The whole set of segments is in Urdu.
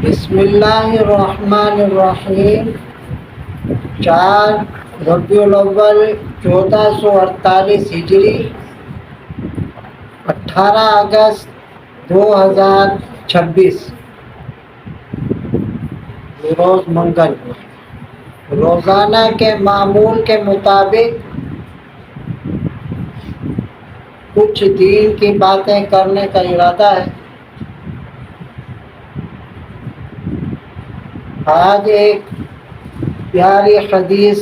بسم اللہ الرحمن الرحیم 4 ربیع الاول 1448 ہجری 18 اگست 2026 روز منگل۔ روزانہ کے معمول کے مطابق کچھ دین کی باتیں کرنے کا ارادہ ہے۔ آج ایک پیاری حدیث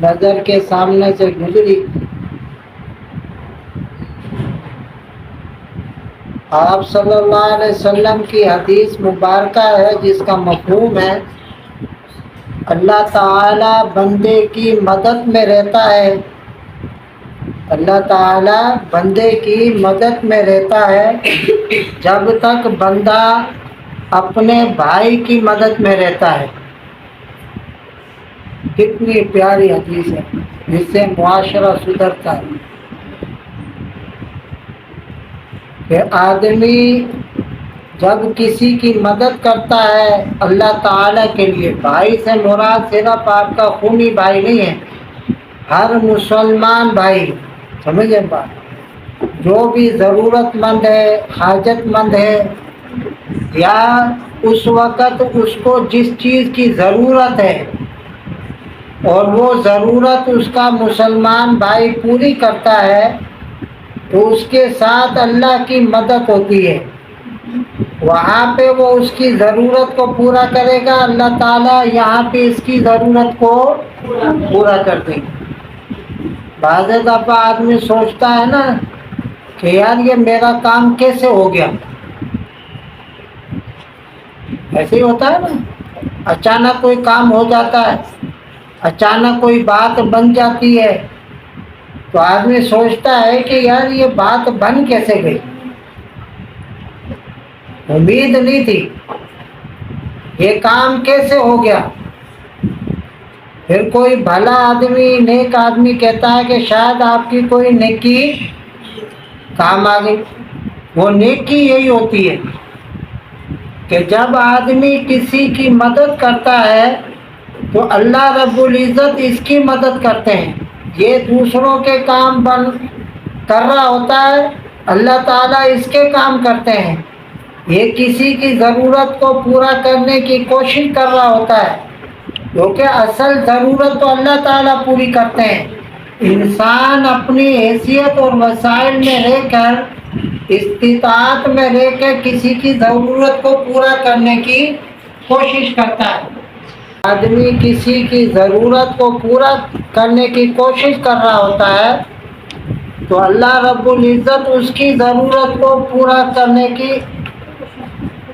نظر کے سامنے سے گزری۔ آپ صلی اللہ علیہ وسلم کی حدیث مبارکہ ہے جس کا مفہوم ہے اللہ تعالی بندے کی مدد میں رہتا ہے۔ اللہ تعالی بندے کی مدد میں رہتا ہے جب تک بندہ اپنے بھائی کی مدد میں رہتا ہے۔ کتنی پیاری حدیث ہے جس سے معاشرہ سدھرتا ہے کہ آدمی جب کسی کی مدد کرتا ہے اللہ تعالی کے لیے، بھائی سے مراد صرف آپ کا خونی بھائی نہیں ہے، ہر مسلمان بھائی، سمجھے بات، جو بھی ضرورت مند ہے، حاجت مند ہے، یا اس وقت اس کو جس چیز کی ضرورت ہے اور وہ ضرورت اس کا مسلمان بھائی پوری کرتا ہے تو اس کے ساتھ اللہ کی مدد ہوتی ہے۔ وہاں پہ وہ اس کی ضرورت کو پورا کرے گا، اللہ تعالیٰ یہاں پہ اس کی ضرورت کو پورا کر دے گا۔ بعض دفعہ آدمی سوچتا ہے نا کہ یار یہ میرا کام کیسے ہو گیا، ایسے ہی ہوتا ہے نا، اچانک کوئی کام ہو جاتا ہے، اچانک کوئی بات بن جاتی ہے تو آدمی سوچتا ہے کہ یار یہ بات بن کیسے گئی، امید نہیں تھی، یہ کام کیسے ہو گیا۔ پھر کوئی بھلا آدمی، نیک آدمی کہتا ہے کہ شاید آپ کی کوئی نیکی کام آ گئی۔ وہ نیکی یہی ہوتی ہے کہ جب آدمی کسی کی مدد کرتا ہے تو اللہ رب العزت اس کی مدد کرتے ہیں۔ یہ دوسروں کے کام کر رہا ہوتا ہے، اللہ تعالیٰ اس کے کام کرتے ہیں۔ یہ کسی کی ضرورت کو پورا کرنے کی کوشش کر رہا ہوتا ہے کیونکہ اصل ضرورت تو اللہ تعالیٰ پوری کرتے ہیں۔ انسان اپنی حیثیت اور وسائل میں رہ کر، استطاعت میں رہ کے کسی کی ضرورت کو پورا کرنے کی کوشش کرتا ہے۔ آدمی کسی کی ضرورت کو پورا کرنے کی کوشش کر رہا ہوتا ہے تو اللہ رب العزت اس کی ضرورت کو پورا کرنے کی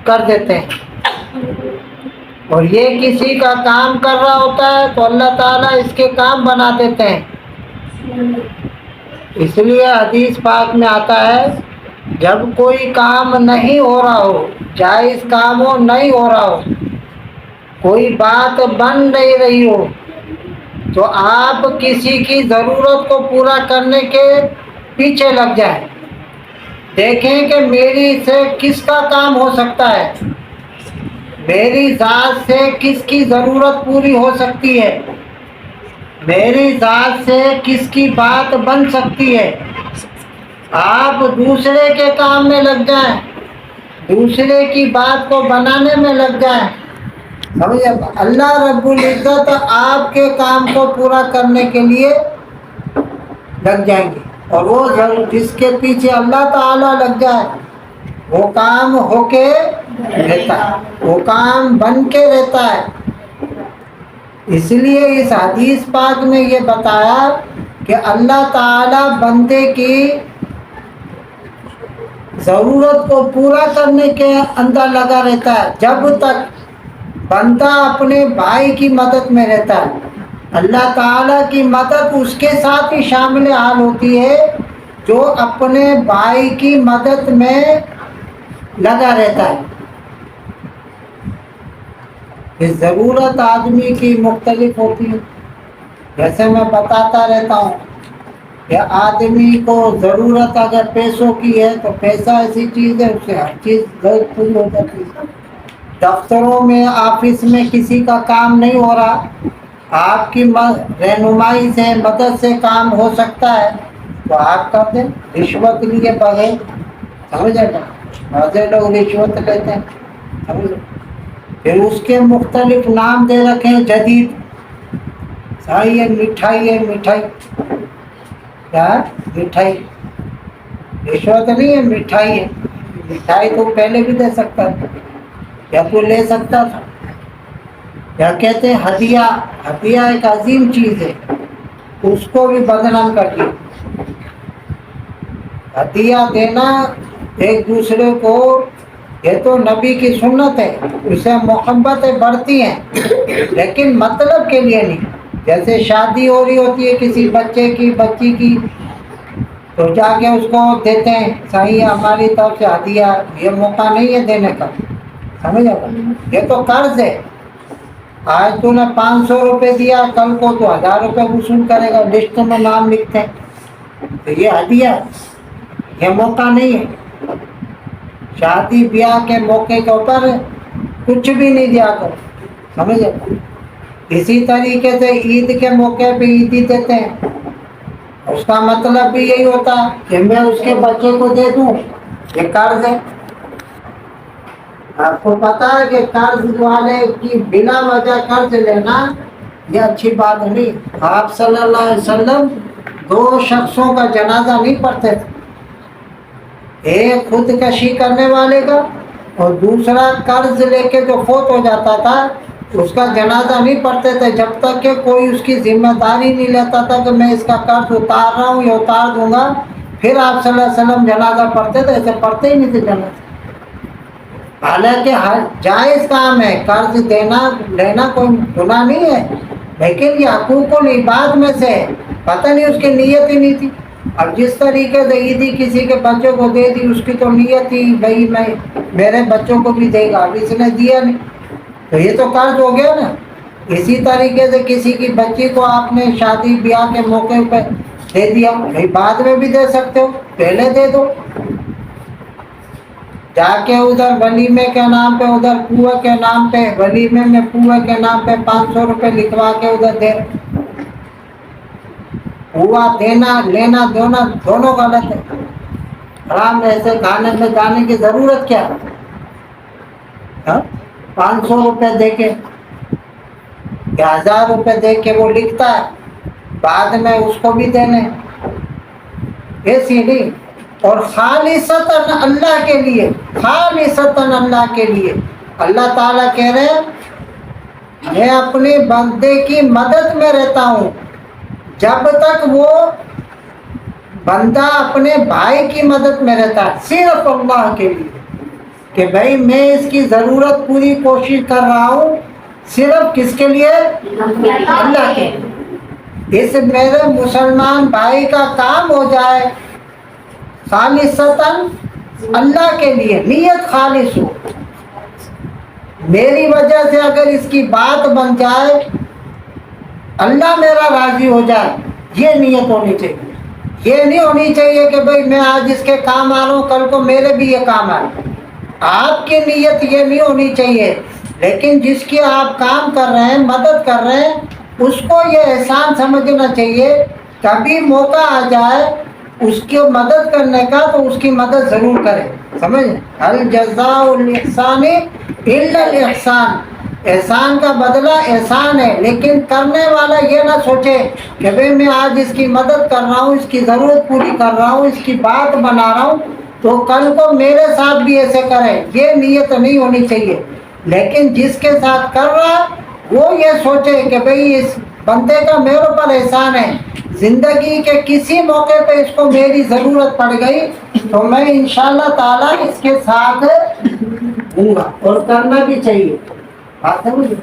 کر دیتے ہیں، اور یہ کسی کا کام کر رہا ہوتا ہے تو اللہ تعالیٰ اس کے کام بنا دیتے ہیں۔ اس لیے حدیث پاک میں آتا ہے جب کوئی کام نہیں ہو رہا ہو، جائز کام ہو، نہیں ہو رہا ہو، کوئی بات بن نہیں رہی ہو، تو آپ کسی کی ضرورت کو پورا کرنے کے پیچھے لگ جائیں، دیکھیں کہ میری سے کس کا کام ہو سکتا ہے، میری ذات سے کس کی ضرورت پوری ہو سکتی ہے، میری ذات سے کس کی بات بن سکتی ہے۔ آپ دوسرے کے کام میں لگ جائیں، دوسرے کی بات کو بنانے میں لگ جائیں، سمجھے؟ اللہ رب العزت آپ کے کام کو پورا کرنے کے لیے لگ جائیں گے، اور وہ جس کے پیچھے اللہ تعالیٰ لگ جائے وہ کام ہو کے رہتا ہے، وہ کام بن کے رہتا ہے۔ اس لیے اس حدیث پاک میں یہ بتایا کہ اللہ تعالیٰ بندے کی ضرورت کو پورا کرنے کے اندر لگا رہتا ہے جب تک بندہ اپنے بھائی کی مدد میں رہتا ہے۔ اللہ تعالیٰ کی مدد اس کے ساتھ ہی شامل حال ہوتی ہے جو اپنے بھائی کی مدد میں لگا رہتا ہے۔ یہ ضرورت آدمی کی مختلف ہوتی ہے، جیسے میں بتاتا رہتا ہوں کہ آدمی کو ضرورت اگر پیسوں کی ہے تو پیسہ ایسی چیز ہے، اس سے ہر چیز ضرورت پوری ہو جاتی ہے۔ دفتروں میں آفس میں کسی کا کام نہیں ہو رہا، آپ کی رہنمائی سے مدد سے کام ہو سکتا ہے تو آپ کر دیں رشوت لیے بغیر. سمجھے نا؟ بہت لوگ رشوت لیتے ہیں. سمجھے؟ پھر اس کے مختلف نام دے رکھے ہیں جدید. ساری یہ مٹھائی ہے، مٹھائی کیا ہے؟ مٹھائی. رشوت نہیں ہے، مٹھائی ہے. مٹھائی تو پہلے بھی دے سکتا تھا یا تو لے سکتا تھا. یا کہتے ہیں ہدیہ. ہدیہ ایک عظیم چیز ہے، اس کو بھی بدنام کر دیا. ہدیہ دینا ایک دوسرے کو، یہ تو نبی کی سنت ہے، اس سے محبتیں بڑھتی ہیں لیکن مطلب کے لیے نہیں. جیسے شادی ہو رہی ہوتی ہے کسی بچے کی، بچی کی، تو جا کے اس کو دیتے ہیں صحیح ہماری طرف سے ہدیہ. یہ موقع نہیں ہے دینے کا. سمجھ آ گا؟ یہ تو قرض ہے. آج تو نے 500 روپے دیا، کل کو تو 1000 روپے وصول کرے گا. لسٹ میں نام لکھتے ہیں تو یہ ہدیہ، یہ موقع نہیں ہے. شادی بیاہ کے موقع کے اوپر کچھ بھی نہیں دیا کرو. سمجھے؟ اسی طریقے سے عید کے موقع پہ عیدی دیتے ہیں. اس کا مطلب بھی یہی ہوتا ہے کہ میں اس کے بچے کو دے دوں. یہ قرض ہے. آپ کو پتا ہے کہ قرض والے کی بلا وجہ قرض لینا یہ اچھی بات نہیں. آپ صلی اللہ علیہ وسلم 2 شخصوں کا جنازہ نہیں پڑھتے تھے، ایک خودکشی کرنے والے کا اور دوسرا قرض لے کے جو فوت ہو جاتا تھا اس کا جنازہ نہیں پڑھتے تھے جب تک کہ کوئی اس کی ذمہ داری نہیں لیتا تھا کہ میں اس کا قرض اتار رہا ہوں یا اتار دوں گا. پھر آپ صلی اللہ علیہ وسلم جنازہ پڑھتے تھے، ایسے پڑھتے ہی نہیں تھے جنازہ. حالانکہ جائز کام ہے، قرض دینا لینا کوئی گناہ نہیں ہے، لیکن یہ حقوق العباد میں سے پتہ نہیں اس کی نیت ہی نہیں تھی. اب جس طریقے سے عیدی کسی کے بچوں کو دے دی، اس کی تو نیت ہی بھائی میں میرے بچوں کو بھی دے گا، اب اس نے دیا نہیں تو یہ تو قرض ہو گیا نا. اسی طریقے سے کسی کی بچی کو آپ نے شادی بیاہ کے موقع پہ دے دیا، بھائی بعد میں بھی دے سکتے ہو، پہلے دے دو. جا کے ادھر ولیمے کے نام پہ، ادھر پوئے کے نام پہ، ولیمے میں پوئے کے نام پہ 500 روپے لکھوا کے ادھر دے. پوا دینا لینا دونوں غلط ہے، حرام. ایسے کھانے میں جانے کی ضرورت کیا؟ 500 روپے دے کے یا 1000 روپے دے کے وہ لکھتا ہے، بعد میں اس کو بھی دینے. ایسی نہیں. اور خالصتاً اللہ کے لیے، خالصتاً اللہ کے لیے. اللہ تعالیٰ کہہ رہے ہیں میں اپنے بندے کی مدد میں رہتا ہوں جب تک وہ بندہ اپنے بھائی کی مدد میں رہتا ہے، صرف اللہ کے لیے کہ بھائی میں اس کی ضرورت پوری کوشش کر رہا ہوں صرف کس کے لیے؟ اللہ کے لیے. اس میرے مسلمان بھائی کا کام ہو جائے خالصتاً اللہ کے لیے، نیت خالص ہو. میری وجہ سے اگر اس کی بات بن جائے، اللہ میرا راضی ہو جائے، یہ نیت ہونی چاہیے. یہ نہیں ہونی چاہیے کہ بھائی میں آج اس کے کام آ رہا ہوں کل کو میرے بھی یہ کام آئے. آپ کی نیت یہ نہیں ہونی چاہیے، لیکن جس کی آپ کام کر رہے ہیں، مدد کر رہے ہیں، اس کو یہ احسان سمجھنا چاہیے کبھی موقع آ جائے اس کی مدد کرنے کا تو اس کی مدد ضرور کرے. سمجھ؟ هل جزاء الاحسان الا الاحسان. احسان کا بدلہ احسان ہے، لیکن کرنے والا یہ نہ سوچے کہ بھئی میں آج اس کی مدد کر رہا ہوں، اس کی ضرورت پوری کر رہا ہوں، اس کی بات بنا رہا ہوں تو کل کو میرے ساتھ بھی ایسے کرے. یہ نیت نہیں ہونی چاہیے. لیکن جس کے ساتھ کر رہا وہ یہ سوچے کہ بھئی اس بندے کا میرے پر احسان ہے، زندگی کے کسی موقع پہ اس کو میری ضرورت پڑ گئی تو میں انشاءاللہ تعالیٰ اس کے ساتھ ہوں گا، اور کرنا بھی چاہیے. بات سمجھے؟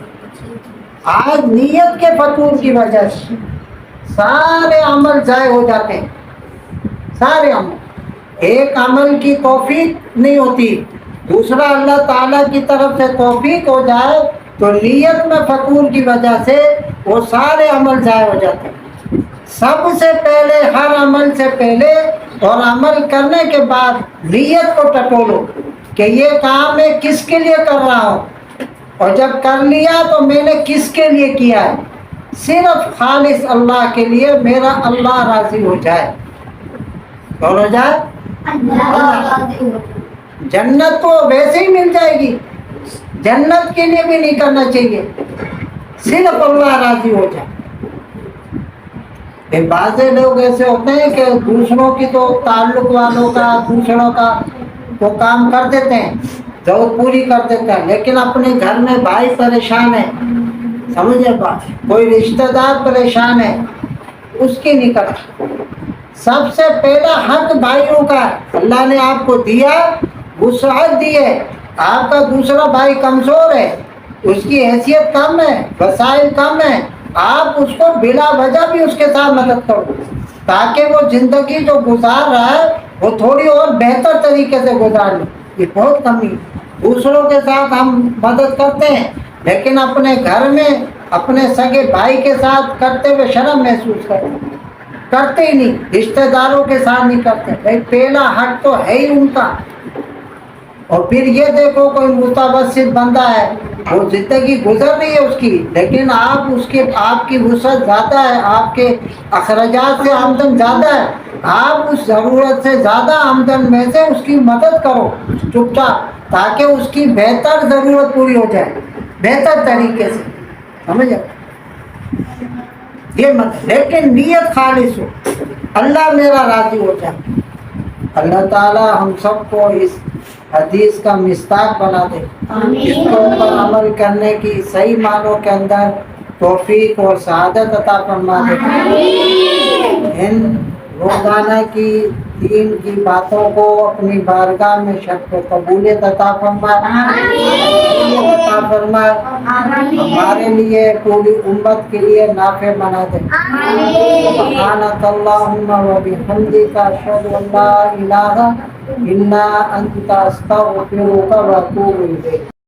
آج نیت کے فتور کی وجہ سے سارے عمل ضائع ہو جاتے ہیں. سارے عمل، ایک عمل کی توفیق نہیں ہوتی، دوسرا اللہ تعالیٰ کی طرف سے توفیق ہو جائے تو نیت میں فتور کی وجہ سے وہ سارے عمل ضائع ہو جاتے ہیں. سب سے پہلے، ہر عمل سے پہلے اور عمل کرنے کے بعد نیت کو ٹٹولو کہ یہ کام میں کس کے لیے کر رہا ہوں. اور جب کر لیا تو میں نے کس کے لیے کیا ہے؟ صرف خالص اللہ کے لیے، میرا اللہ راضی ہو جائے۔ کون ہو جائے؟ اللہ۔ جنت تو ویسے ہی مل جائے گی، جنت کے لیے بھی نہیں کرنا چاہیے، صرف اللہ راضی ہو جائے۔ بعض لوگ ایسے ہوتے ہیں کہ دوسروں کی تو تعلق والوں کا، دوسروں کا وہ کام کر دیتے ہیں، ضرورت پوری کر دیتے ہیں، لیکن اپنے گھر میں بھائی پریشان ہے، سمجھے بات، کوئی رشتہ دار پریشان ہے، اس کی نہیں کرتا۔ سب سے پہلا حق بھائیوں کا ہے۔ اللہ نے آپ کو دیا، وسعت دی ہے، آپ کا دوسرا بھائی کمزور ہے، اس کی حیثیت کم ہے، وسائل کم ہے، آپ اس کو بلا وجہ بھی اس کے ساتھ مدد کرو، تاکہ وہ زندگی جو گزار رہا ہے وہ تھوڑی اور بہتر طریقے سے گزار لے۔ یہ بہت کمی ہے۔ دوسروں کے ساتھ ہم مدد کرتے ہیں، لیکن اپنے گھر میں اپنے سگے بھائی کے ساتھ کرتے ہوئے شرم محسوس کرتے ہی نہیں، رشتہ داروں کے ساتھ نہیں کرتے۔ بھائی پہلا حق تو ہے ہی ان کا۔ اور پھر یہ دیکھو کوئی متوسط بندہ ہے، وہ زندگی گزر رہی ہے اس کی، لیکن آپ کی وسعت زیادہ ہے، آپ کے اخراجات سے آمدن زیادہ ہے، آپ اس ضرورت سے زیادہ آمدن میں سے اس کی مدد کرو چپ چاپ، تاکہ اس کی بہتر ضرورت پوری ہو جائے بہتر طریقے سے، سمجھے؟ یہ لیکن نیت خالص ہو، اللہ میرا راضی ہو جائے۔ اللہ تعالی ہم سب کو اس حدیث کا مصداق بنا دے، اس کے اوپر عمل کرنے کی صحیح معنوں کے اندر توفیق اور سعادت عطا فرما دے۔ ان روزانہ کی دین کی باتوں کو اپنی بارگاہ میں شرط و قبولیت عطا فرمائے، ہمارے لیے پوری امت کے لیے نافع بنا دے۔ سبحانک اللہم و بحمدک، اشہد ان لا الہ الا انت، استغفرک و اتوب الیک۔